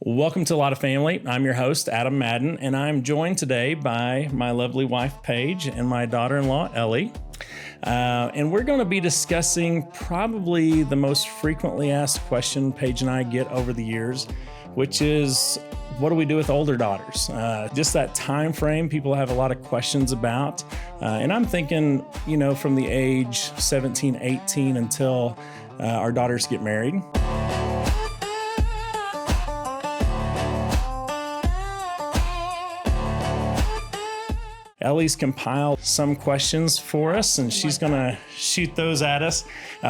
Welcome to A Lot of Family. I'm your host, Adam Madden, and I'm joined today by my lovely wife, Paige, and my daughter-in-law, Elly. And we're going to be discussing probably the most frequently asked question Paige and I get over the years, which is, what do we do with older daughters? Just that time frame people have a lot of questions about. And I'm thinking, from the age 17, 18 until our daughters get married. Elly's compiled some questions for us, and she's going to shoot those at us.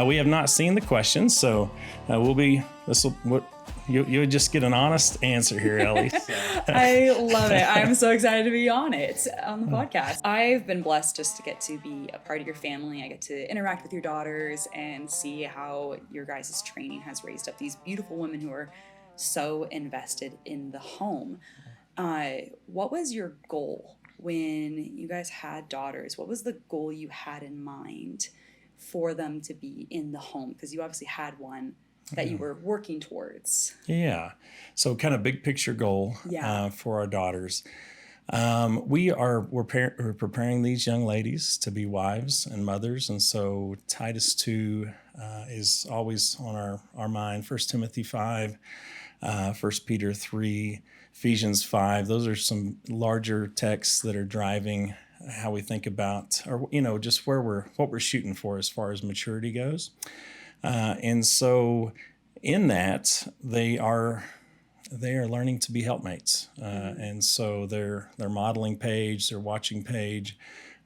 We have not seen the questions, so you'll just get an honest answer here, Elly. I love it. I'm so excited to be on the podcast. I've been blessed just to get to be a part of your family. I get to interact with your daughters and see how your guys' training has raised up these beautiful women who are so invested in the home. What was your goal when you guys had daughters? What was the goal you had in mind for them to be in the home? Because you obviously had one that you were working towards. Yeah. So kind of big picture goal for our daughters. We're preparing these young ladies to be wives and mothers. And so Titus 2 is always on our mind. 1 Timothy 5, 1 Peter 3, Ephesians 5. Those are some larger texts that are driving how we think about, or, just what we're shooting for as far as maturity goes. And so in that, they are learning to be helpmates. And so they're modeling Paige, they're watching Paige,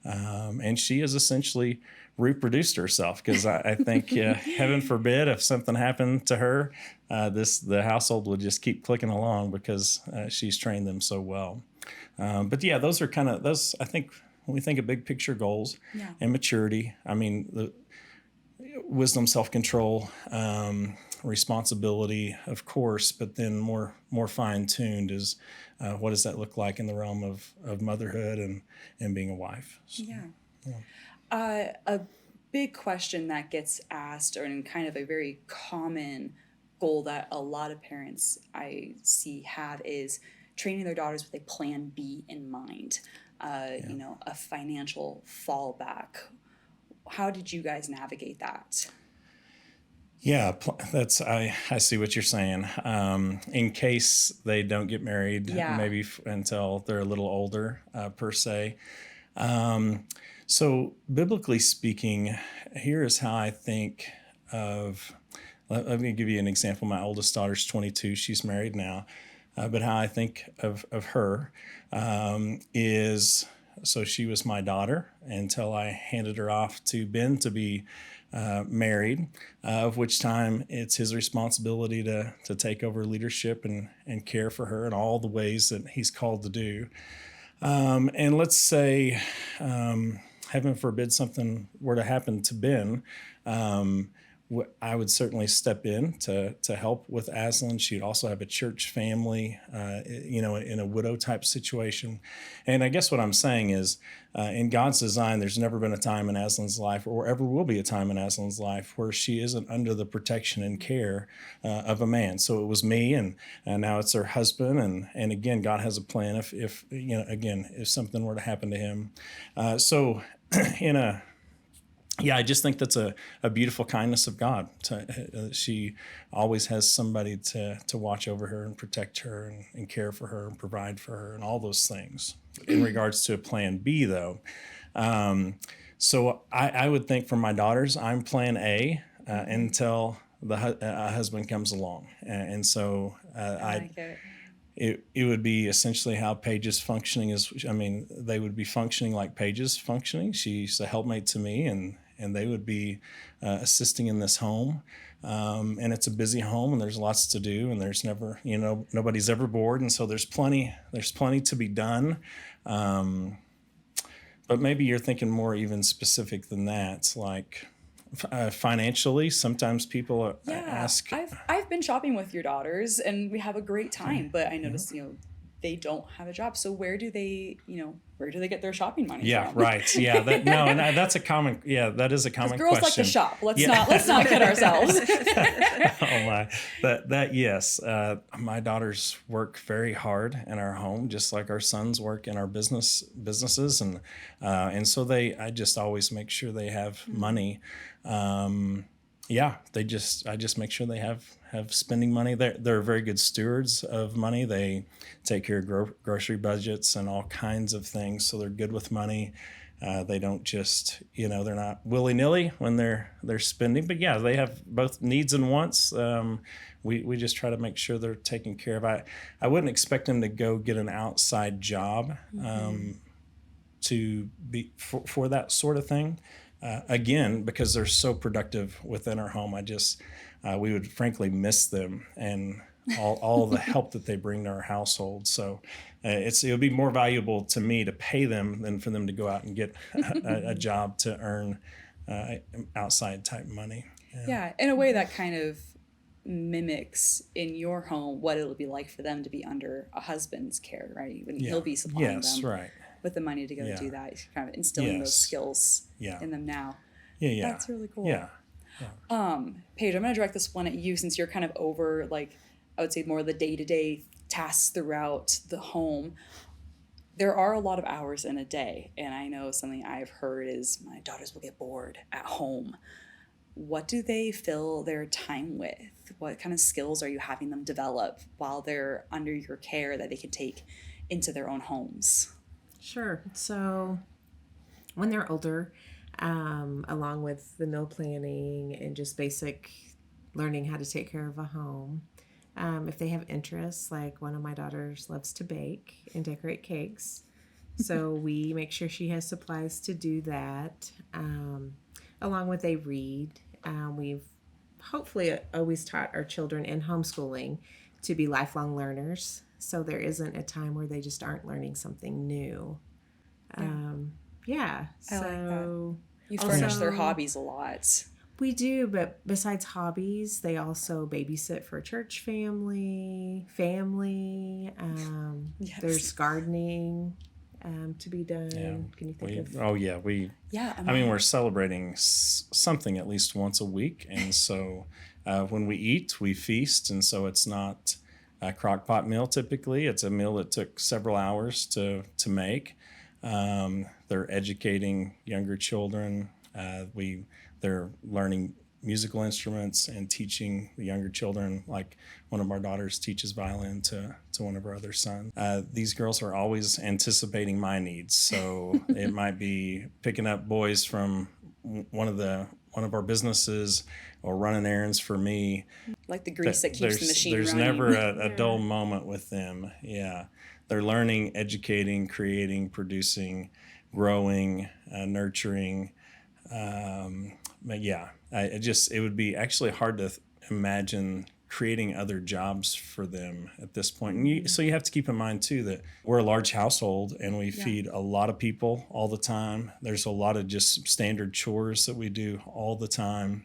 and she has essentially reproduced herself, because I think, heaven forbid, if something happened to her, the household would just keep clicking along because she's trained them so well. But yeah, those are those, I think, when we think of big picture goals and maturity, I mean, the wisdom, self-control, responsibility, of course, but then more fine-tuned is what does that look like in the realm of motherhood and being a wife. So, a big question that gets asked, or in kind of a very common goal that a lot of parents I see have, is training their daughters with a plan B in mind, a financial fallback. How did you guys navigate that? Yeah, I see what you're saying. In case they don't get married, maybe until they're a little older, per se. So biblically speaking, here is how I think of. Let me give you an example. My oldest daughter's 22; she's married now. But how I think of her is, so she was my daughter until I handed her off to Ben to be married, of which time it's his responsibility to take over leadership and care for her in all the ways that he's called to do. And let's say, heaven forbid, something were to happen to Ben, I would certainly step in to help with Aslan. She'd also have a church family, in a widow type situation. And I guess what I'm saying is, in God's design, there's never been a time in Aslan's life, or ever will be a time in Aslan's life, where she isn't under the protection and care of a man. So it was me, and now it's her husband. And again, God has a plan if something were to happen to him. I just think that's a beautiful kindness of God. She always has somebody to watch over her and protect her and care for her and provide for her and all those things. In regards to a plan B, though, so I would think for my daughters, I'm plan A until the husband comes along. And so it would be essentially how Paige is functioning. They would be functioning like Paige is functioning. She's a helpmate to me, and they would be assisting in this home. And it's a busy home, and there's lots to do, and there's never, nobody's ever bored. And so there's plenty to be done. But maybe you're thinking more even specific than that, like financially. Sometimes people ask. I've been shopping with your daughters, and we have a great time. But I noticed, they don't have a job. So where do they get their shopping money Yeah, from? right. Yeah, that's a common. Yeah, that is a common Girls question. like to shop. Let's not kid ourselves. Oh my, yes. My daughters work very hard in our home, just like our sons work in our businesses, and so I just always make sure they have money. I just make sure they have spending money. They're very good stewards of money. They take care of grocery budgets and all kinds of things, so they're good with money. They don't just, they're not willy-nilly when they're spending, but yeah, they have both needs and wants. We just try to make sure they're taken care of. I wouldn't expect them to go get an outside job to be for that sort of thing. Again, because they're so productive within our home, we would frankly miss them and all the help that they bring to our household. So it would be more valuable to me to pay them than for them to go out and get a job to earn outside type money. Yeah, in a way that kind of mimics in your home what it'll be like for them to be under a husband's care, right? When he'll be supplying them right. with the money to go do that, he's kind of instilling those skills in them now. Yeah. That's really cool. Yeah. Paige, I'm going to direct this one at you since you're kind of over, like, I would say more of the day-to-day tasks throughout the home. There are a lot of hours in a day, and I know something I've heard is my daughters will get bored at home. What do they fill their time with? What kind of skills are you having them develop while they're under your care that they can take into their own homes? Sure. So when they're older, along with the meal planning and just basic learning how to take care of a home, if they have interests, like one of my daughters loves to bake and decorate cakes, so we make sure she has supplies to do that. Along with they read. We've hopefully always taught our children in homeschooling to be lifelong learners, so there isn't a time where they just aren't learning something new. I like that. You furnish their hobbies a lot. We do, but besides hobbies, they also babysit for a church family. Yes. There's gardening to be done. Yeah. Can you think of? Oh yeah, we're celebrating something at least once a week, and so when we eat, we feast, and so it's not a crock pot meal. Typically, it's a meal that took several hours to make. They're educating younger children. They're learning musical instruments and teaching the younger children. Like one of our daughters teaches violin to one of our other sons. These girls are always anticipating my needs. So it might be picking up boys from one of our businesses or running errands for me. Like the grease that keeps the machine running. There's never a dull moment with them. Yeah. They're learning, educating, creating, producing, growing, nurturing. But yeah, it would be actually hard to imagine creating other jobs for them at this point. And so you have to keep in mind too that we're a large household and we feed a lot of people all the time. There's a lot of just standard chores that we do all the time.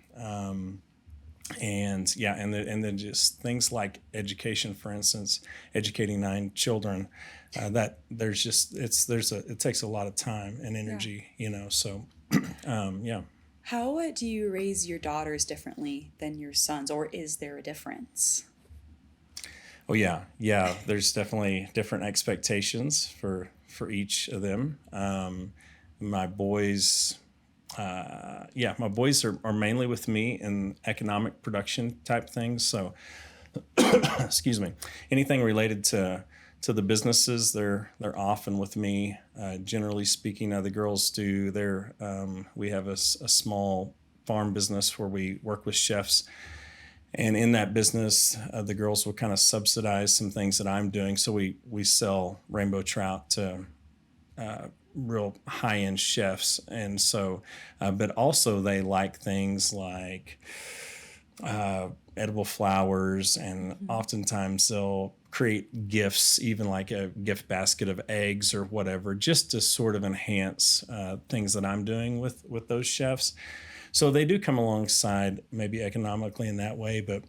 And then just things like education, for instance, educating 9 children, it takes a lot of time and energy, so How do you raise your daughters differently than your sons, or is there a difference? Oh yeah. There's definitely different expectations for each of them. My boys are mainly with me in economic production type things. So, excuse me, anything related to the businesses, they're often with me. Generally speaking, the girls do. We have a small farm business where we work with chefs, and in that business, the girls will kind of subsidize some things that I'm doing. So we sell rainbow trout to real high-end chefs, and so, but also they like things like edible flowers, and oftentimes they'll create gifts, even like a gift basket of eggs or whatever, just to sort of enhance things that I'm doing with those chefs. So they do come alongside maybe economically in that way, but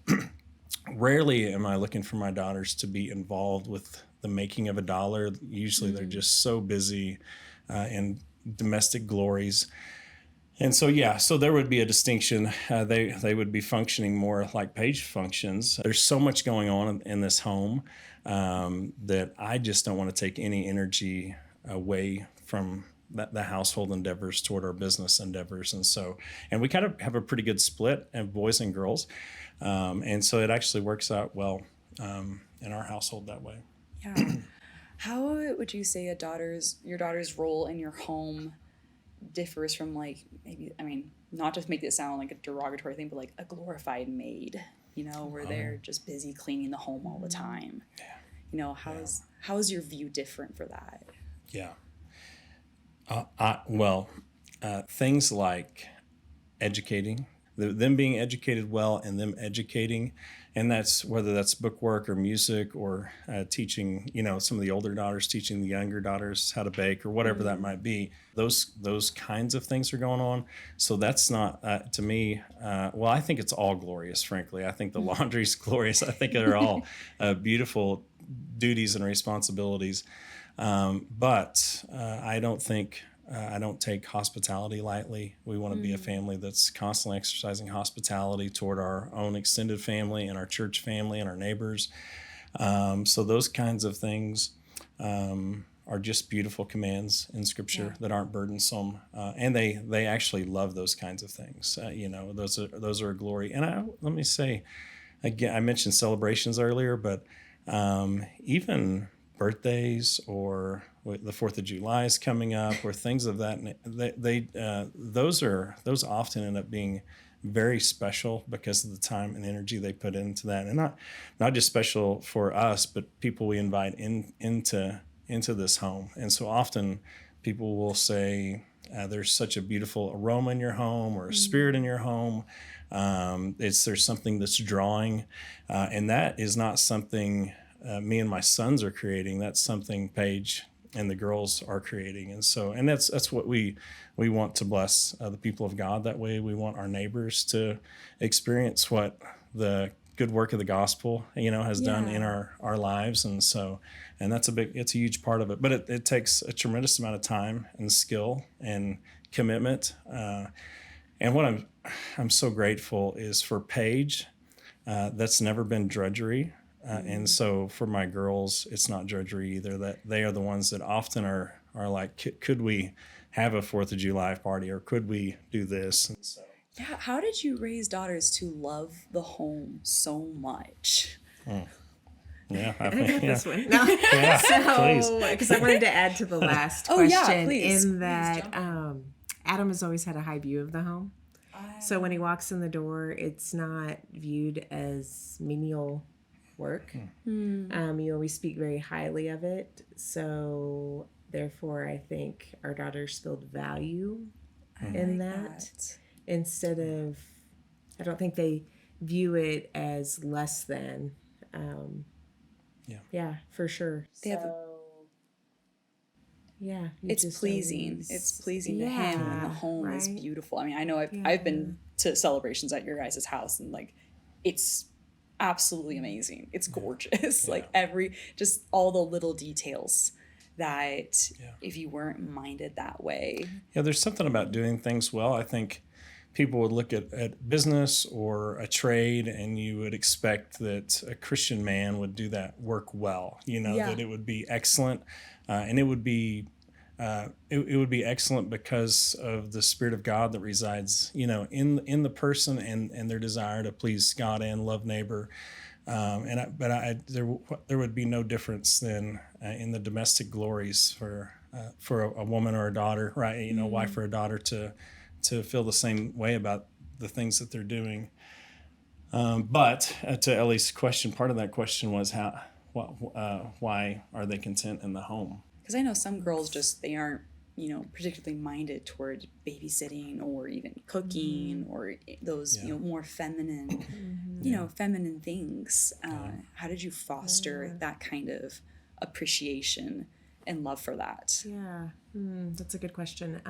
rarely am I looking for my daughters to be involved with the making of a dollar. Usually they're just so busy in domestic glories. And so, yeah, so there would be a distinction. They would be functioning more like Paige functions. There's so much going on in this home that I just don't want to take any energy away from the household endeavors toward our business endeavors. And so, and we kind of have a pretty good split of boys and girls. And so it actually works out well in our household that way. Yeah. How would you say your daughter's role in your home differs from, like, maybe, I mean, not to make it sound like a derogatory thing, but like a glorified maid, where they're just busy cleaning the home all the time. Yeah. How is your view different for that? Yeah. Things like educating, them being educated well and them educating, and that's whether that's bookwork or music or teaching, some of the older daughters teaching the younger daughters how to bake or whatever that might be. Those kinds of things are going on. So that's not, to me, I think it's all glorious, frankly. I think the laundry's glorious. I think they're all beautiful duties and responsibilities. But I don't take hospitality lightly. We want to be a family that's constantly exercising hospitality toward our own extended family and our church family and our neighbors. So those kinds of things are just beautiful commands in Scripture that aren't burdensome, and they actually love those kinds of things. Those are a glory. And let me say again, I mentioned celebrations earlier, but even birthdays or the 4th of July is coming up or things of that. Those often end up being very special because of the time and energy they put into that. And not just special for us, but people we invite into this home. And so often people will say, there's such a beautiful aroma in your home or a spirit in your home. There's something that's drawing. And that is not something me and my sons are creating. That's something Paige and the girls are creating. And that's what we want to bless the people of God that way. We want our neighbors to experience what the good work of the gospel, has done in our lives. And that's it's a huge part of it, but it takes a tremendous amount of time and skill and commitment. And what I'm so grateful is for Paige. That's never been drudgery. And so for my girls, it's not drudgery either. That they are the ones that often are like, could we have a 4th of July party, or could we do this? And so, Yeah. How did you raise daughters to love the home so much? Yeah, I got this one. No. Yeah, So, because I wanted to add to the last question, please. in that Adam has always had a high view of the home. So when he walks in the door, it's not viewed as menial work. You always speak very highly of it. So therefore, I think our daughters feel value in that. Instead of, I don't think they view it as less than. Yeah, for sure. They have it's pleasing. Always, it's pleasing to him, and the home is beautiful. I mean, I know I've been to celebrations at your guys' house, and like, it's absolutely amazing. It's gorgeous. Like just all the little details that if you weren't minded that way. Yeah, there's something about doing things well. I think people would look at business or a trade, and you would expect that a Christian man would do that work well, that it would be excellent. And it would be excellent because of the Spirit of God that resides, in the person and their desire to please God and love neighbor. There would be no difference than in the domestic glories for a woman or a daughter, right? Wife or a daughter to feel the same way about the things that they're doing. But to Elly's question, part of that question was why are they content in the home? Because I know some girls they aren't, particularly minded toward babysitting or even cooking or those, more feminine, feminine things. How did you foster that kind of appreciation and love for that? Yeah, that's a good question.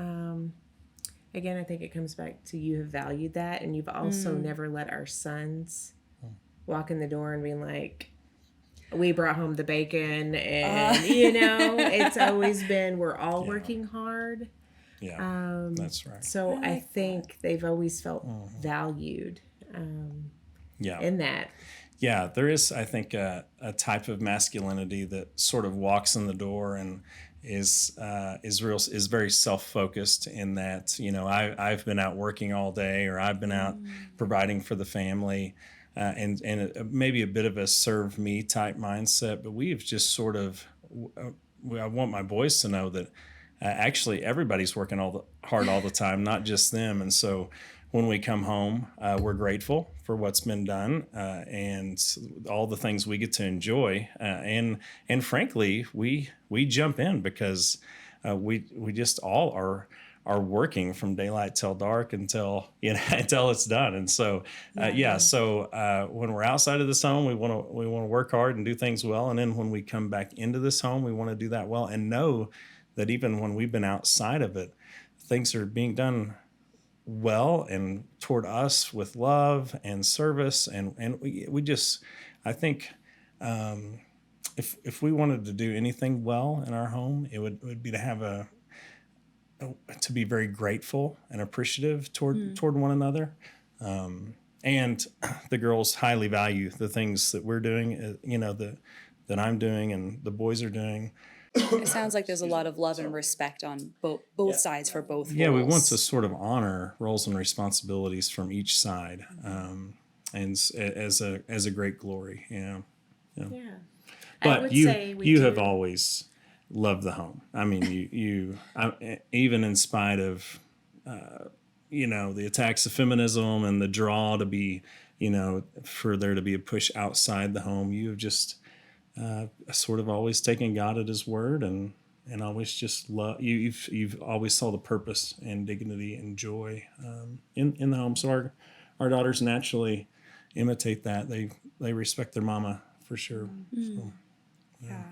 Again, I think it comes back to you have valued that, and you've also never let our sons walk in the door and being like, we brought home the bacon, and it's always been, we're all working hard. Yeah, that's right. So I think they've always felt valued in that. Yeah, there is, I think, a type of masculinity that sort of walks in the door and is very self-focused in that, I've been out working all day, or I've been out providing for the family, and maybe a bit of a serve me type mindset. But we've just sort of, I want my boys to know that actually everybody's working hard all the time, not just them. And so when we come home, we're grateful for what's been done, and all the things we get to enjoy. And frankly, we jump in because we just all are working from daylight till dark until it's done. And so when we're outside of this home, we want to work hard and do things well. And then when we come back into this home, we want to do that well, and know that even when we've been outside of it, things are being done well and toward us with love and service. And we just, I think, if we wanted to do anything well in our home, it would be to have to be very grateful and appreciative toward one another. And the girls highly value the things that we're doing, that I'm doing and the boys are doing. It sounds like there's a lot of love and respect on both sides for both roles. Yeah, we want to sort of honor roles and responsibilities from each side, and as a great glory. Yeah. But you have always loved the home. I mean, you even in spite of the attacks of feminism and the draw to be, for there to be a push outside the home, you have just sort of always taken God at His word, and always just love. You've always saw the purpose and dignity and joy in the home. So our daughters naturally imitate that. They respect their mama for sure. So, yeah.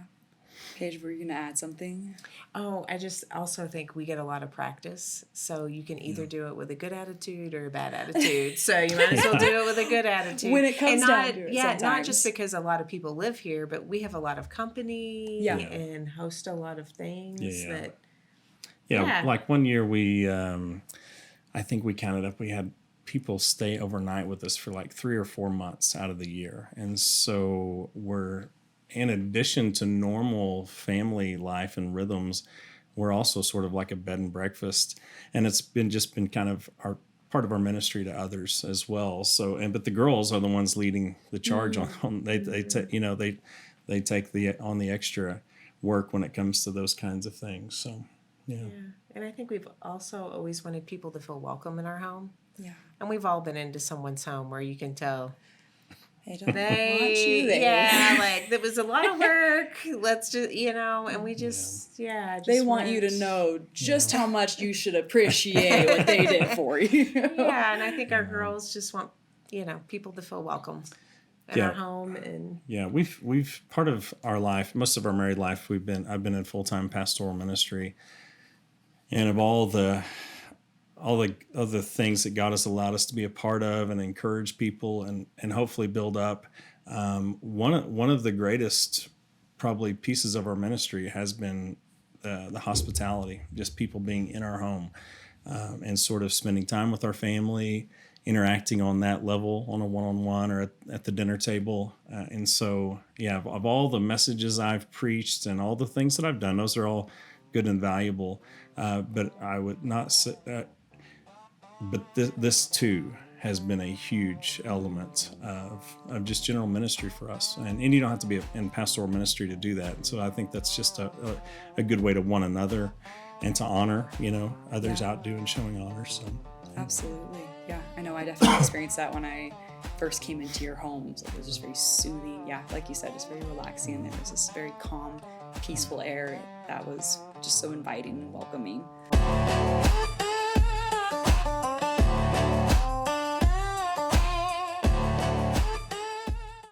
Paige, were you going to add something? Oh, I just also think we get a lot of practice. So you can either do it with a good attitude or a bad attitude. So you might as well do it with a good attitude. When it comes down to it, yeah, not just because a lot of people live here, but we have a lot of company and host a lot of things like one year we, I think we counted up, we had people stay overnight with us for like 3 or 4 months out of the year. And so we're, in addition to normal family life and rhythms, we're also sort of like a bed and breakfast, and it's been kind of part of our ministry to others as well. So, but the girls are the ones leading the charge on they take on the extra work when it comes to those kinds of things. So, yeah. And I think we've also always wanted people to feel welcome in our home. Yeah. And we've all been into someone's home where you can tell, they don't want you there. Yeah, like there was a lot of work. Let's just, and we just, they want you to know just how much you should appreciate what they did for you. Yeah, and I think our girls just want, people to feel welcome in our home. And we've part of our life, most of our married life, I've been in full-time pastoral ministry, and of all the other things that God has allowed us to be a part of and encourage people and hopefully build up. One of the greatest probably pieces of our ministry has been the hospitality, just people being in our home and sort of spending time with our family, interacting on that level on a one-on-one or at the dinner table. And so, of all the messages I've preached and all the things that I've done, those are all good and valuable. But I would not say... But this too has been a huge element of just general ministry for us, and you don't have to be in pastoral ministry to do that. So I think that's just a good way to one another and to honor others out doing showing honor. So absolutely, yeah, I know I definitely experienced that when I first came into your home. So it was just very soothing, like you said, just very relaxing, and there was this very calm, peaceful air that was just so inviting and welcoming.